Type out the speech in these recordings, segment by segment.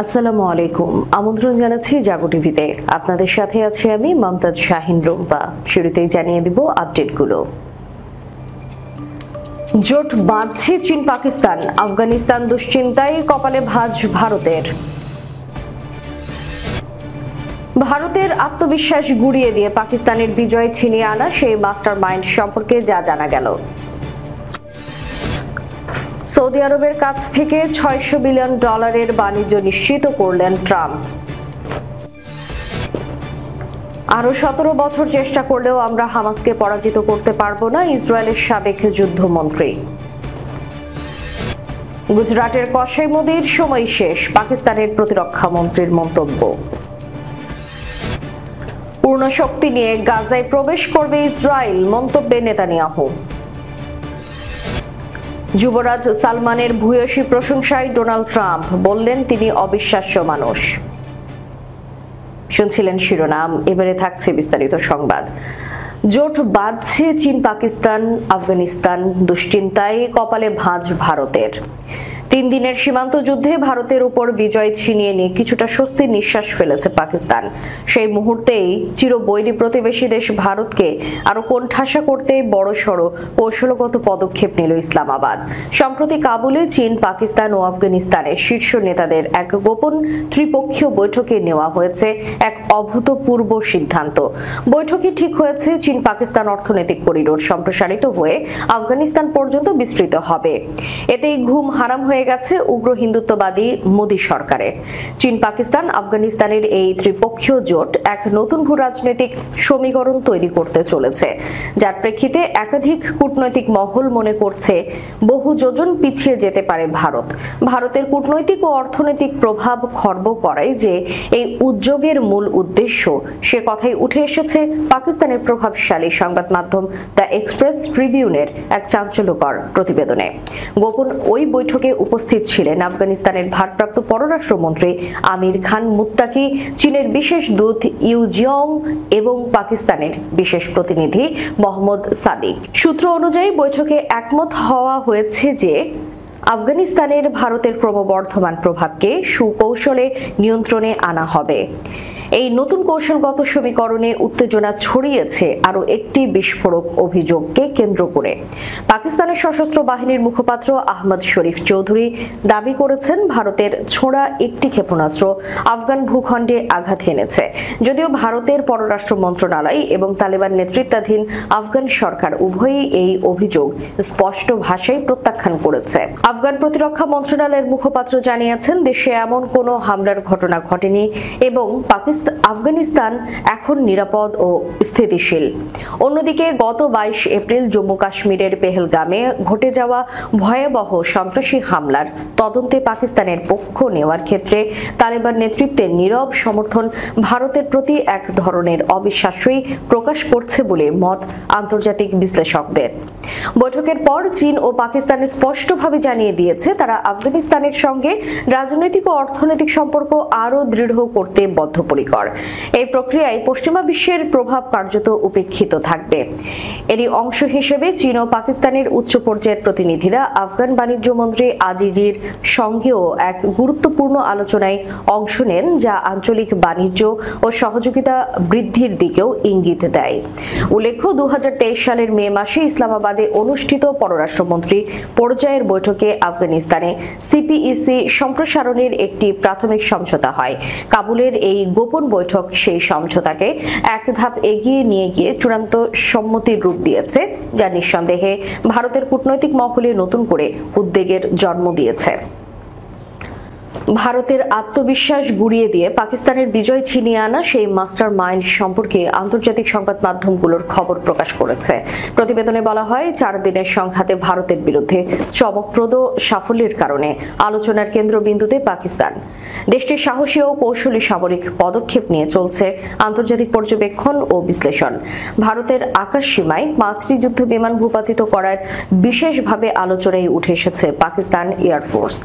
আসসালামু আলাইকুম। আমন্ত্রণ জানাচ্ছি জাগো টিভিতে। আপনাদের সাথে আছি আমি মমতাজ শাহিন রুম্পা। শুরুতেই জানিয়ে দিব আপডেটগুলো। জোট বাঁধছে চীন পাকিস্তান, আফগানিস্তান দুশ্চিন্তায় কপালে ভাঁজ ভারতের। ভারতের আত্মবিশ্বাস গুঁড়িয়ে দিয়ে পাকিস্তানের বিজয় ছিনিয়ে আনা সেই মাস্টার মাইন্ড সম্পর্কে যা জানা গেল। সৌদি আরবের কাছ থেকে $600 বিলিয়ন বাণিজ্য নিশ্চিত করলেন ট্রাম্প। আরো 17 বছর চেষ্টা করলেও আমরা হামাসকে পরাজিত করতে পারবো না, ইসরায়েলের সাবেক যুদ্ধমন্ত্রী। গুজরাটের কসাই মোদির সময় শেষ, পাকিস্তানের প্রতিরক্ষা মন্ত্রীর মন্তব্য। পূর্ণ শক্তি নিয়ে গাজায় প্রবেশ করবে ইসরায়েল, মন্তব্যে নেতানিয়াহু। যুবরাজ সালমানের ভূয়সী প্রশংসায় ডোনাল্ড ট্রাম্প, বললেন তিনি অবিশ্বাস্য মানুষ। শুনছিলেন শিরোনাম, এবারে থাকছে বিস্তারিত সংবাদ। জোট বাঁধছে চীন পাকিস্তান, আফগানিস্তান দুশ্চিন্তায় কপালে ভাঁজ ভারতের। 3 দিনের সীমান্ত যুদ্ধে ভারতের উপর বিজয় ছিনিয়ে নিয়ে কিছুটা স্বস্তির নিঃশ্বাস ফেলেছে পাকিস্তান। সেই মুহূর্তেই চিরবৈরী প্রতিবেশী দেশ ভারতকে আরো কোণঠাসা করতে বড়সড় কৌশলগত পদক্ষেপ নিল ইসলামাবাদ। সম্প্রতি কাবুলে চীন, পাকিস্তান ও আফগানিস্তানের শীর্ষ নেতাদের এক গোপন ত্রিপক্ষীয় বৈঠকে নেওয়া হয়েছে এক অভূতপূর্ব সিদ্ধান্ত। বৈঠকে ঠিক হয়েছে চীন পাকিস্তান অর্থনৈতিক করিডোর সম্প্রসারিত হয়ে আফগানিস্তান পর্যন্ত বিস্তৃত হবে। এতেই ঘুম হারাম হয়ে গেছে উগ্র হিন্দুত্ববাদী মোদী সরকারের। চীন পাকিস্তান আফগানিস্তানের এই ত্রিপক্ষীয় জোট এক নতুন ভূ রাজনৈতিক সমীকরণ তৈরি করতে চলেছে, যার প্রেক্ষিতে একাধিক কূটনৈতিক মহল মনে করছে বহু যোজন পিছিয়ে যেতে পারে ভারত। ভারতের কূটনৈতিক ও অর্থনৈতিক প্রভাব খর্ব করাই যে এই উদ্যোগের মূল উদ্দেশ্য, সে কথাই উঠে এসেছে পাকিস্তানের প্রভাবশালী সংবাদ মাধ্যম দ্য এক্সপ্রেস ট্রিবিউনের এক চাঞ্চল্যকর প্রতিবেদনে। গোপন ওই বৈঠকে উপস্থিত ছিলেন আফগানিস্তানের ভারপ্রাপ্ত পররাষ্ট্রমন্ত্রী আমির খান মুত্তাকি, চীনের বিশেষ দূত ইউ জিয়ং এবং পাকিস্তানের বিশেষ প্রতিনিধি মোহাম্মদ সাদিক। সূত্র অনুযায়ী বৈঠকে একমত হওয়া হয়েছে যে আফগানিস্তানের ভারতের ক্রমবর্ধমান প্রভাবকে সুকৌশলে নিয়ন্ত্রণে আনা হবে। এই নতুন কৌশলগত সমীকরণে উত্তেজনা ছড়িয়েছে আরো একটি বিস্ফোরক অভিযোগকে কেন্দ্র করে। পাকিস্তানের সশস্ত্র বাহিনীর মুখপাত্র আহমদ শরীফ চৌধুরী দাবি করেছেন, ভারতের ছোড়া একটি ক্ষেপণাস্ত্র আফগান ভূখণ্ডে আঘাত এনেছে। যদিও ভারতের পররাষ্ট্র মন্ত্রণালয় এবং তালেবান নেতৃত্বাধীন আফগান সরকার উভয়ই এই অভিযোগ স্পষ্ট ভাষায় প্রত্যাখ্যান করেছে। আফগান প্রতিরক্ষা মন্ত্রণালয়ের মুখপাত্র জানিয়েছেন, দেশে এমন কোনো হামলার ঘটনা ঘটেনি এবং আফগানিস্তান এখন নিরাপদ ও স্থিতিশীল। অন্যদিকে গত 22 এপ্রিল জম্মু কাশ্মীরের পেহেলগামে ঘটে যাওয়া ভয়াবহ সন্ত্রাসী হামলার তদন্তে পাকিস্তানের পক্ষ নেওয়ার ক্ষেত্রে তালেবান নেতৃত্বের নীরব সমর্থন ভারতের প্রতি এক ধরনের অবিশ্বাসই প্রকাশ করছে বলে মত আন্তর্জাতিক বিশ্লেষকদের। বৈঠকের পর চীন ও পাকিস্তান স্পষ্টভাবে জানিয়ে দিয়েছে, তারা আফগানিস্তানের সঙ্গে রাজনৈতিক ও অর্থনৈতিক সম্পর্ক আরো দৃঢ় করতে বদ্ধপরিকর। এই প্রক্রিয়ায় পশ্চিমা বিশ্বের প্রভাব কার্যত উপেক্ষিত থাকবে। এরই অংশ হিসেবে চীন ও পাকিস্তানের উচ্চ পর্যায়ের প্রতিনিধিরা আফগান বাণিজ্য মন্ত্রী আজিজির সঙ্গেও এক গুরুত্বপূর্ণ আলোচনায় অংশ নেন, যা আঞ্চলিক বাণিজ্য ও সহযোগিতা বৃদ্ধির দিকেও ইঙ্গিত দেয়। উল্লেখ্য, 2023 সালের মে মাসে ইসলামাবাদে অনুষ্ঠিত পররাষ্ট্রমন্ত্রী পর্যায়ের বৈঠকে আফগানিস্তানে সিপিইসি সম্প্রসারণের একটি প্রাথমিক সমঝোতা হয়। কাবুলের এই গোপন বৈঠক সেই সমঝোতাকে এক ধাপ এগিয়ে নিয়ে গিয়ে চূড়ান্ত সম্মতির রূপ দিয়েছে, যা নিঃসন্দেহে ভারতের কূটনৈতিক মহলে নতুন করে উদ্বেগের জন্ম দিয়েছে। ভারতের আত্মবিশ্বাস গুঁড়িয়ে দিয়ে পাকিস্তানের বিজয় ছিনিয়ে আনা সেই মাস্টার মাইন্ড সম্পর্কে আন্তর্জাতিক সংবাদ মাধ্যমগুলোর খবর প্রকাশ করেছে। প্রতিবেদনে বলা হয়, 4 দিনের সংঘাতে ভারতের বিরুদ্ধে চমকপ্রদ সাফল্যের কারণে আলোচনার কেন্দ্রবিন্দুতে পাকিস্তান। দেশটির সাহসী ও কৌশলী সামরিক পদক্ষেপ নিয়ে চলছে আন্তর্জাতিক পর্যবেক্ষণ ও বিশ্লেষণ। ভারতের আকাশ সীমায় 5টি যুদ্ধ বিমান ভূপাতিত করার বিশেষভাবে আলোচনায় উঠে এসেছে পাকিস্তান এয়ারফোর্স।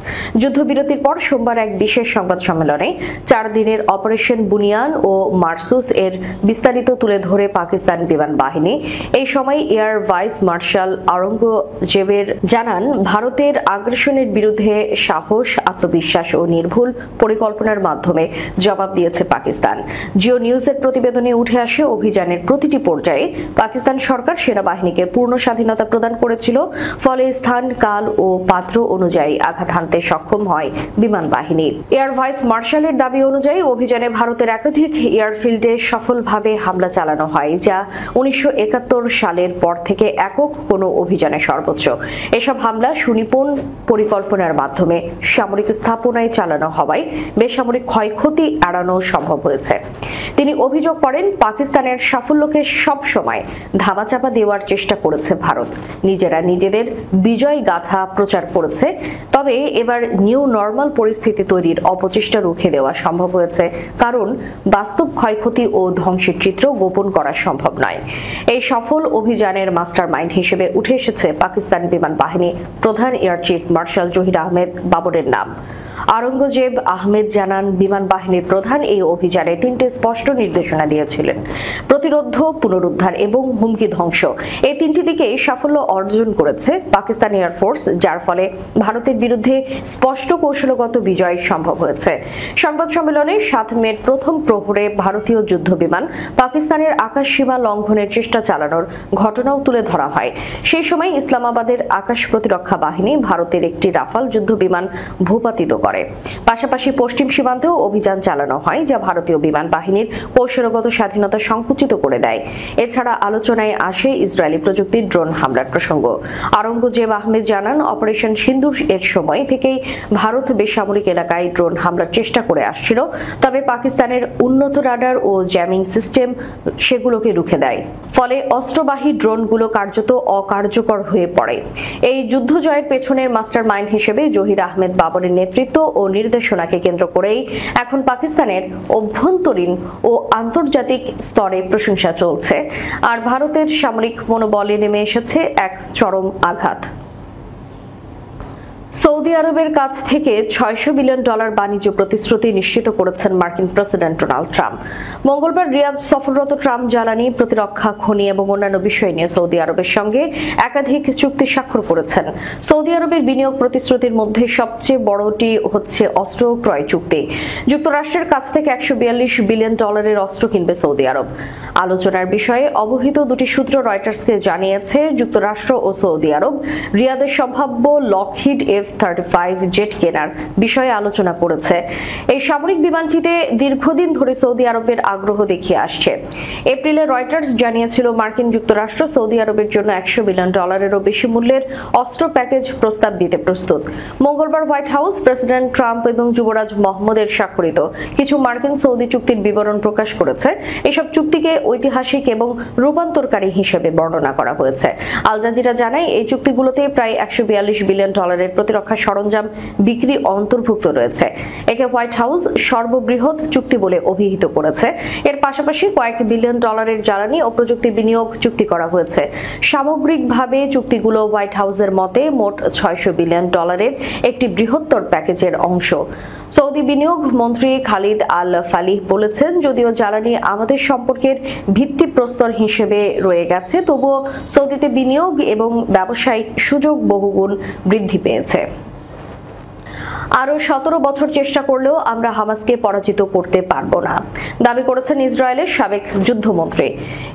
যুদ্ধবিরতির পর সোমবার এক বিশেষ সংবাদ সম্মেলনে 4 দিনের অপারেশন বুনিয়ান ও মারসুস এর বিস্তারিত তুলে ধরে পাকিস্তান বিমান বাহিনী। এই সময় এয়ার ভাইস মার্শাল আওরঙ্গজেবের জানান, ভারতের আগ্রাসনের বিরুদ্ধে সাহস, আত্মবিশ্বাস ও নির্ভুল পরিকল্পনার মাধ্যমে জবাব দিয়েছে পাকিস্তান। জিও নিউজের প্রতিবেদনে উঠে আসে, অভিযানের প্রতিটি পর্যায়ে পাকিস্তান সরকার সেনাবাহিনীকে পূর্ণ স্বাধীনতা প্রদান করেছিল, ফলে স্থান, কাল ও পাত্র অনুযায়ী আঘাত হানতে সক্ষম হয় বিমান বাহিনী। এয়ার ভাইস মার্শালের দাবি অনুযায়ী অভিযানে ভারতের একাধিক এয়ারফিল্ডে সফলভাবে হামলা চালানো হয়, যা 1971 সালের পর থেকে একক কোনো অভিযানে সর্বোচ্চ। এসব হামলা সুনিপুণ পরিকল্পনার মাধ্যমে সামরিক স্থাপনায় চালানো হওয়ায় বেসামরিক ক্ষয়ক্ষতি এড়ানো সম্ভব হয়েছে। তিনি অভিযোগ করেন, পাকিস্তানের সাফল্যকে সব সময় ধামাচাপা দেওয়ার চেষ্টা করেছে ভারত, নিজেরা নিজেদের বিজয় গাথা প্রচার করেছে। তবে এবার নিউ নর্মাল পরিস্থিতি তৈরির অপচেষ্টা রুখে দেওয়া সম্ভব হয়েছে, কারণ বাস্তব ক্ষয়ক্ষতি ও ধ্বংসের চিত্র গোপন করা সম্ভব নয়। এই সফল অভিযানের মাস্টার মাইন্ড হিসেবে উঠে এসেছে পাকিস্তান বিমান বাহিনী প্রধান air chief marshal Zahir Ahmed বাবরের নাম। আওরঙ্গজেব আহমেদ জানান, বিমান বাহিনীর প্রধান এই অভিযানে 3টে স্পষ্ট নির্দেশনা দিয়েছিলেন: প্রতিরোধ, পুনরুদ্ধার এবং হুমকি ধ্বংস। এই 3টি দিকেই সাফল্য অর্জন করেছে পাকিস্তান এয়ারফোর্স, যার ফলে ভারতের বিরুদ্ধে স্পষ্ট কৌশলগত বিজয় সম্ভব হয়েছে। সংবাদ সম্মেলনে 7 মের প্রথম প্রহরে ভারতীয় যুদ্ধ বিমান পাকিস্তানের আকাশ সীমা লঙ্ঘনের চেষ্টা চালানোর ঘটনাও তুলে ধরা হয়। সেই সময় ইসলামাবাদের আকাশ প্রতিরক্ষা বাহিনী ভারতের একটি রাফাল যুদ্ধ বিমান ভূপাতিত করে। পাশাপাশি পশ্চিম সীমান্তেও অভিযান চালানো হয়, যা ভারতীয় বিমান বাহিনীর কৌশলগত স্বাধীনতা সংকুচিত করে দেয়। এছাড়া আলোচনায় আসে ইসরায়েলি প্রযুক্তির ড্রোন হামলার প্রসঙ্গ। আওরঙ্গজেব আহমেদ জানান, অপারেশন সিন্দুর এর সময় থেকেই ভারত বেসামরিক এলাকায় ড্রোন হামলার চেষ্টা করে আসছিল, তবে পাকিস্তানের উন্নত রাডার ও জ্যামিং সিস্টেম সেগুলোকে রুখে দেয়। ফলে অস্ত্রবাহী ড্রোনগুলো কার্যত অকার্যকর হয়ে পড়ে। এই যুদ্ধ জয়ের পেছনের মাস্টার মাইন্ড হিসেবে জহির আহমেদ বাবরের নেতৃত্ব ও নির্দেশনাকে কেন্দ্র করেই এখন পাকিস্তানের অভ্যন্তরীণ ও আন্তর্জাতিক স্তরে প্রশংসা চলছে, আর ভারতের সামরিক মনোবলে নেমে এসেছে এক চরম আঘাত। সৌদি আরবের কাছ থেকে $600 বিলিয়ন বাণিজ্য প্রতিশ্রুতি নিশ্চিত করেছেন মার্কিন প্রেসিডেন্ট ডোনাল্ড ট্রাম্প। মঙ্গলবার রিয়াদ সফররত ট্রাম্প জ্বালানি, প্রতিরক্ষা, খনি এবং অন্যান্য বিষয় নিয়ে সৌদি আরবের সঙ্গে একাধিক চুক্তি স্বাক্ষর করেছেন। সৌদি আরবের বিনিয়োগ প্রতিশ্রুতির মধ্যে সবচেয়ে বড়টি হচ্ছে অস্ত্র ক্রয় চুক্তি। যুক্তরাষ্ট্রের কাছ থেকে $142 বিলিয়ন অস্ত্র কিনবে সৌদি আরব। আলোচনার বিষয়ে অবহিত দুটি সূত্র রয়টার্সকে জানিয়েছে, যুক্তরাষ্ট্র ও সৌদি আরব রিয়াদের সম্ভাব্য লকহিড F-35 জেট কেনার বিষয়ে আলোচনা করেছে। এই সামরিক বিমানটিতে দীর্ঘদিন ধরে সৌদি আরবের আগ্রহ দেখিয়ে আসছে। এপ্রিলে রয়টার্স জানিয়েছিল, মার্কিন যুক্তরাষ্ট্র সৌদি আরবের জন্য $100 বিলিয়নেরও বেশি মূল্যের অস্ত্র প্যাকেজ প্রস্তাব দিতে প্রস্তুত। মঙ্গলবার হোয়াইট হাউস প্রেসিডেন্ট ট্রাম্প এবং যুবরাজ মোহাম্মদের স্বাক্ষরিত কিছু মার্কিন সৌদি চুক্তির বিবরণ প্রকাশ করেছে। এসব চুক্তিকে ঐতিহাসিক এবং রূপান্তরকারী হিসেবে বর্ণনা করা হয়েছে। আল জাজিরা জানায়, এই চুক্তিগুলোতে প্রায় $142 বিলিয়ন প্রতিরক্ষা সরঞ্জাম বিক্রি অন্তর্ভুক্ত রয়েছে। একে হোয়াইট হাউস সর্ববৃহৎ চুক্তি বলে অভিহিত করেছে। এর পাশাপাশি কয়েক বিলিয়ন ডলারের জ্বালানি ও প্রযুক্তি বিনিয়োগ চুক্তি করা হয়েছে। সামগ্রিকভাবে চুক্তিগুলো হোয়াইট হাউসের মতে মোট $600 বিলিয়ন একটি বৃহত্তর প্যাকেজের অংশ। সৌদি বিনিয়োগ মন্ত্রী খালিদ আল ফালিহ বলেছেন, যদিও জ্বালানি আমাদের সম্পর্কের ভিত্তিপ্রস্তর হিসেবে রয়ে গেছে, তবুও সৌদিতে বিনিয়োগ এবং ব্যবসায়িক সুযোগ বহুগুণ বৃদ্ধি পেয়েছে। আরো 17 বছর চেষ্টা করলেও আমরা হামাসকে পরাজিত করতে পারবো না, দাবি করেছেন ইসরায়েলের সাবেক যুদ্ধমন্ত্রী।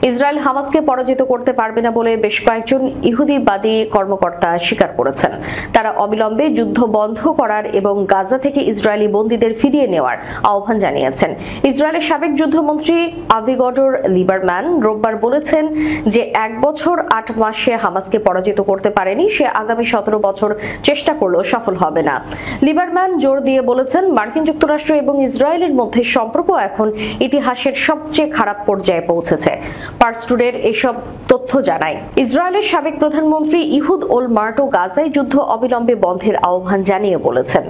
ইসরায়েল হামাসকে পরাজিত করতে পারবে না বলে বেশ কয়েকজন ইহুদিবাদী কর্মকর্তা স্বীকার করেছেন। তারা অবিলম্বে যুদ্ধ বন্ধ করার এবং গাজা থেকে ইসরায়েলি বন্দীদের ফিরিয়ে নেওয়ার আহ্বান জানিয়েছেন। ইসরায়েলের সাবেক যুদ্ধমন্ত্রী আভিগডর লিবারম্যান রোববার বলেছেন যে 1 বছর 8 মাসে হামাসকে পরাজিত করতে পারেনি, সে আগামী 17 বছর চেষ্টা করলেও সফল হবে না। লিবারম্যান জোর দিয়ে বলেছেন, মার্কিন যুক্তরাষ্ট্র এবং ইসরায়েলের মধ্যে সম্পর্ক এখন ইতিহাসের সবচেয়ে খারাপ পর্যায়ে পৌঁছেছে। পার্স টুডের এসব তথ্য জানায়। ইসরায়েলের সাবেক প্রধানমন্ত্রী ইহুদ ওলমার্টও গাজায় যুদ্ধ অবিলম্বে বন্ধের আহ্বান জানিয়ে বলেছেন,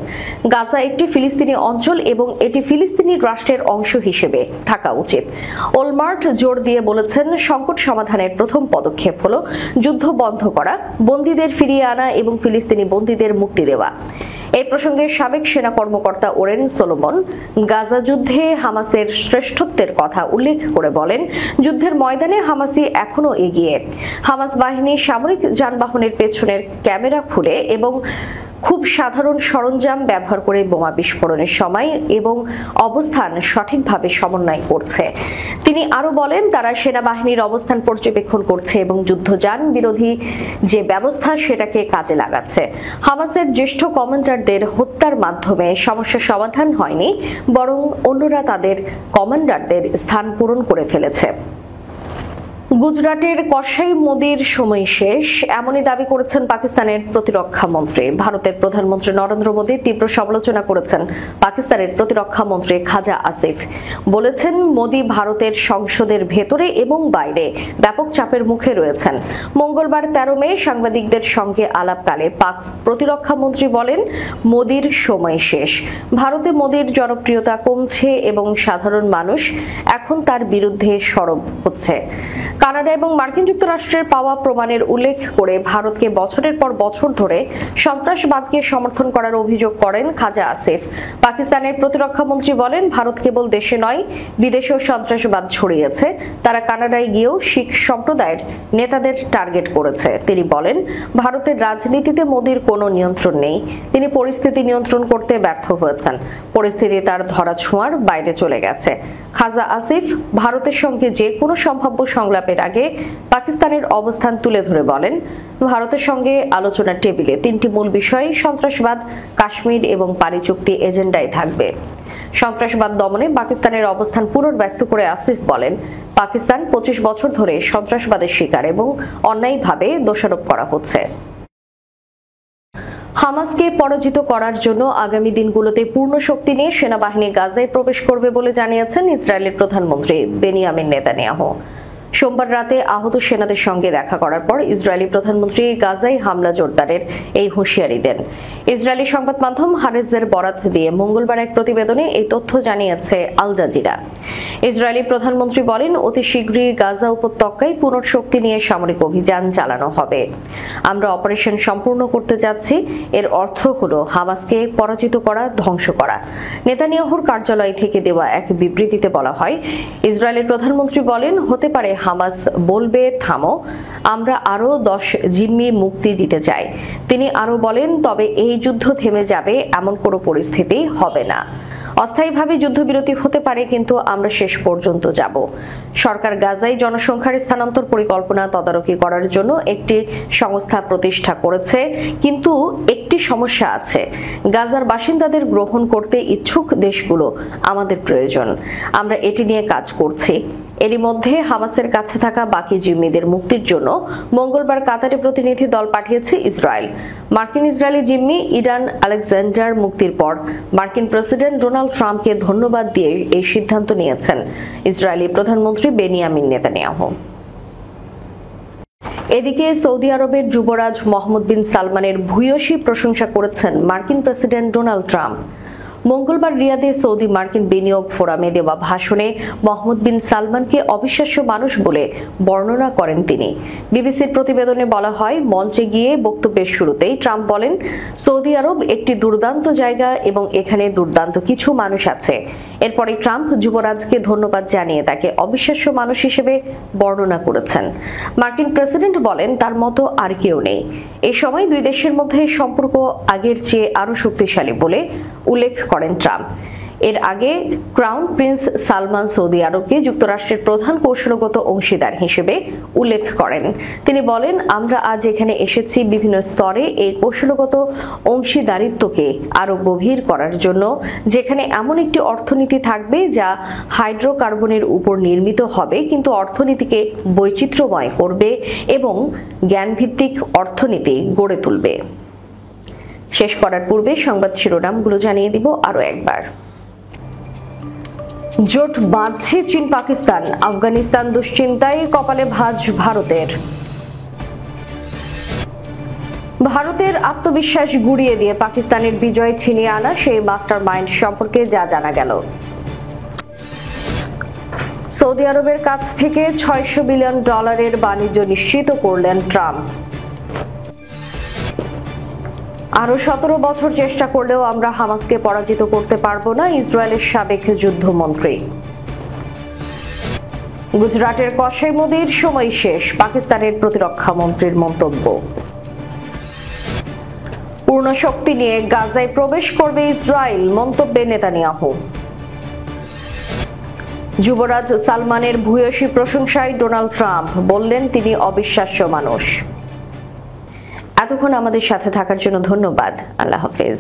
গাজা একটি ফিলিস্তিনি অঞ্চল এবং এটি ফিলিস্তিনি রাষ্ট্রের অংশ হিসেবে থাকা উচিত। ওলমার্ট জোর দিয়ে বলেছেন, সংকট সমাধানের প্রথম পদক্ষেপ হলো যুদ্ধ বন্ধ করা, বন্দীদের ফিরিয়ে আনা এবং ফিলিস্তিনি বন্দীদের মুক্তি দেওয়া। এই প্রসঙ্গে সাবেক সেনা কর্মকর্তা ওরেন সোলোমন গাজা যুদ্ধে হামাসের শ্রেষ্ঠত্বের কথা উল্লেখ করে বলেন, যুদ্ধের ময়দানে হামাসই এখনো এগিয়ে। হামাস বাহিনী সামরিক যানবাহনের পেছনের ক্যামেরা খুলে এবং খুব সাধারণ সরঞ্জাম ব্যবহার করে বোমা বিস্ফোরণের সময় এবং অবস্থান সঠিকভাবে সমন্বয় করছে। তিনি আরো বলেন, তারা সেনাবাহিনীর অবস্থান পর্যবেক্ষণ করছে এবং যুদ্ধযান বিরোধী যে ব্যবস্থা সেটাকে কাজে লাগাচ্ছে। হামাসের জ্যেষ্ঠ কমান্ডারদের হত্যার মাধ্যমে সমস্যার সমাধান হয়নি, বরং অন্যরা তাদের কমান্ডারদের স্থান পূরণ করে ফেলেছে। গুজরাটের কসাই মোদির সময় শেষ, এমনই দাবি করেছেন পাকিস্তানের প্রতিরক্ষা মন্ত্রী। ভারতের প্রধানমন্ত্রী নরেন্দ্র মোদী তীব্র সমালোচনা করেছেন পাকিস্তানের প্রতিরক্ষা মন্ত্রী খাজা আসিফ। বলেছেন, মোদী ভারতের সংসদের ভেতরে এবং বাইরে ব্যাপক চাপের মুখে রয়েছেন। মঙ্গলবার 13 মে সাংবাদিকদের সঙ্গে আলাপকালে পাক প্রতিরক্ষা মন্ত্রী বলেন, মোদীর সময় শেষ। ভারতে মোদীর জনপ্রিয়তা কমছে এবং সাধারণ মানুষ এখন তার বিরুদ্ধে সরব হচ্ছে। কানাডা এবং মার্কিন যুক্তরাষ্ট্রের পাওয়া প্রমাণের উল্লেখ করে ভারতকে বছরের পর বছর ধরে সন্ত্রাসবাদকে সমর্থন করার অভিযোগ করেন খাজা আসিফ। পাকিস্তানের প্রতিরক্ষা মন্ত্রী বলেন, ভারত কেবল দেশে নয়, বিদেশেও সন্ত্রাসবাদ ছড়িয়েছে। তারা কানাডায় গিয়েও শিখ সম্প্রদায়ের নেতাদের টার্গেট করেছে। তিনি বলেন, ভারতের রাজনীতিতে মোদীর কোনো নিয়ন্ত্রণ নেই। তিনি পরিস্থিতি নিয়ন্ত্রণ করতে ব্যর্থ হয়েছেন। পরিস্থিতি তার ধরাছোঁয়ার বাইরে চলে গেছে। খাজা আসিফ ভারতের সঙ্গে যে কোনো সম্ভাব্য সংলাপের আগে পাকিস্তানের অবস্থান তুলে ধরে বলেন, ভারতের সঙ্গে আলোচনার টেবিলে 3টি মূল বিষয় সন্ত্রাসবাদ, কাশ্মীর এবং পানি চুক্তি এজেন্ডায় থাকবে। সন্ত্রাসবাদ দমনে পাকিস্তানের অবস্থান পুনর্ব্যক্ত করে আসিফ বলেন, পাকিস্তান 25 বছর ধরে সন্ত্রাসবাদের শিকার এবং অন্যায়ভাবে দোষারোপ করা হচ্ছে। হামাসকে পরাজিত করার জন্য আগামী দিনগুলোতে পূর্ণ শক্তি নিয়ে সেনাবাহিনী গাজায় প্রবেশ করবে বলে জানিয়েছেন ইসরায়েলের প্রধানমন্ত্রী বেনিয়ামিন নেতানিয়াহু। সোমবার রাতে আহত সেনাদের সঙ্গে দেখা করার পর ইসরায়েলি প্রধানমন্ত্রী গাজায় হামলা জোরদারের এই হুঁশিয়ারি দেন। ইসরায়েলি সংবাদ মাধ্যম হারেজের বরাত দিয়ে মঙ্গলবার এক প্রতিবেদনে এই তথ্য জানিয়েছে আল জাজিরা। ইসরায়েলি প্রধানমন্ত্রী বলেন, অতি শীঘ্রই গাজা উপত্যকায় পুনঃশক্তি নিয়ে সামরিক অভিযান চালানো হবে। আমরা অপারেশন সম্পূর্ণ করতে যাচ্ছি। এর অর্থ হলো হামাসকে পরাজিত করা, ধ্বংস করা। নেতানিয়াহুর কার্যালয় থেকে দেওয়া এক বিবৃতিতে বলা হয়, ইসরায়েলের প্রধানমন্ত্রী বলেন, হতে পারে হামাস বলবে থামো, আমরা আরো 10 জিম্মি মুক্তি দিতে চাই। তিনি আরো বলেন, তবে এই যুদ্ধ থেমে যাবে এমন কোনো পরিস্থিতি হবে না। অস্থায়ীভাবে যুদ্ধবিরতি হতে পারে, কিন্তু আমরা শেষ পর্যন্ত যাব। সরকার গাজায় জনসংখ্যার স্থানান্তর পরিকল্পনা তদারকি করার জন্য একটি সংস্থা প্রতিষ্ঠা করেছে, কিন্তু একটি সমস্যা আছে। গাজার বাসিন্দাদের গ্রহণ করতে ইচ্ছুক দেশগুলো আমাদের প্রয়োজন। আমরা এটি নিয়ে কাজ করছি। এরই মধ্যে হামাসের কাছে থাকা বাকি জিম্মিদের মুক্তির জন্য মঙ্গলবার কাতারে প্রতিনিধি দল পাঠিয়েছে ইসরায়েল। মার্কিন ইসরায়েলি জিম্মি ইডান আলেকজান্ডার মুক্তির পর মার্কিন প্রেসিডেন্ট ডোনাল্ড ট্রাম্পকে ধন্যবাদ দিয়ে এই সিদ্ধান্ত নিয়েছেন ইসরায়েলি প্রধানমন্ত্রী বেনিয়ামিন নেতানিয়াহু। এদিকে সৌদি আরবের যুবরাজ মোহাম্মদ বিন সালমানের ভূয়সী প্রশংসা করেছেন মার্কিন প্রেসিডেন্ট ডোনাল্ড ট্রাম্প। মঙ্গলবার রিয়াদে সৌদি মার্কিন বিনিয়োগ ফোরামে দেওয়া ভাষণে মোহাম্মদ বিন সালমানকে অবিশ্বাস্য মানুষ বলে বর্ণনা করেন তিনি। বিবিসির প্রতিবেদনে বলা হয়, মঞ্চে গিয়ে বক্তব্যের শুরুতেই ট্রাম্প বলেন, সৌদি আরব একটি দুর্দান্ত জায়গা এবং এখানে দুর্দান্ত কিছু মানুষ আছে। এরপরে ট্রাম্প যুবরাজকে ধন্যবাদ জানিয়ে তাকে অবিশ্বাস্য মানুষ হিসেবে বর্ণনা করেছেন। মার্কিন প্রেসিডেন্ট বলেন, তার মতো আর কেউ নেই। এই সময় দুই দেশের মধ্যে সম্পর্ক আগের চেয়ে আরো শক্তিশালী বলে উল্লেখ করেন ট্রাম্প। এর আগে ক্রাউন প্রিন্স সালমান সৌদি আরবকে যুক্তরাষ্ট্রের প্রধান কৌশলগত অংশীদার হিসেবে উল্লেখ করেন। তিনি বলেন, আমরা আজ এখানে এসেছি বিভিন্ন স্তরে এই কৌশলগত অংশীদারিত্বকে আরো গভীর করার জন্য, যেখানে এমন একটি অর্থনীতি থাকবে যা হাইড্রোকার্বনের উপর নির্মিত হবে, কিন্তু অর্থনীতিকে বৈচিত্র্যময় করবে এবং জ্ঞানভিত্তিক অর্থনীতি গড়ে তুলবে। শেষ করার পূর্বে সংবাদ শিরোনামগুলো জানিয়ে দিব আরো একবার। জোট বাঁধছে চীন পাকিস্তান, আফগানিস্তান দুশ্চিন্তায় কপালে ভাঁজ ভারতের। ভারতের আত্মবিশ্বাস গুঁড়িয়ে দিয়ে পাকিস্তানের বিজয় ছিনিয়ে আনা সেই মাস্টার মাইন্ড সম্পর্কে যা জানা গেল। সৌদি আরবের কাছ থেকে $600 বিলিয়ন বাণিজ্য নিশ্চিত করলেন ট্রাম্প। আরো 17 বছর চেষ্টা করলেও আমরা হামাসকে পরাজিত করতে পারবো না, ইসরায়েলের সাবেক যুদ্ধমন্ত্রী। গুজরাটের কসাই মোদির সময় শেষ, পাকিস্তানের প্রতিরক্ষা মন্ত্রীর মন্তব্য। পূর্ণ শক্তি নিয়ে গাজায় প্রবেশ করবে ইসরায়েল, মন্তব্যে নেতানিয়াহু। যুবরাজ সালমানের ভূয়সী প্রশংসায় ডোনাল্ড ট্রাম্প, বললেন তিনি অবিশ্বাস্য মানুষ। এতক্ষণ আমাদের সাথে থাকার জন্য ধন্যবাদ। আল্লাহ হাফেজ।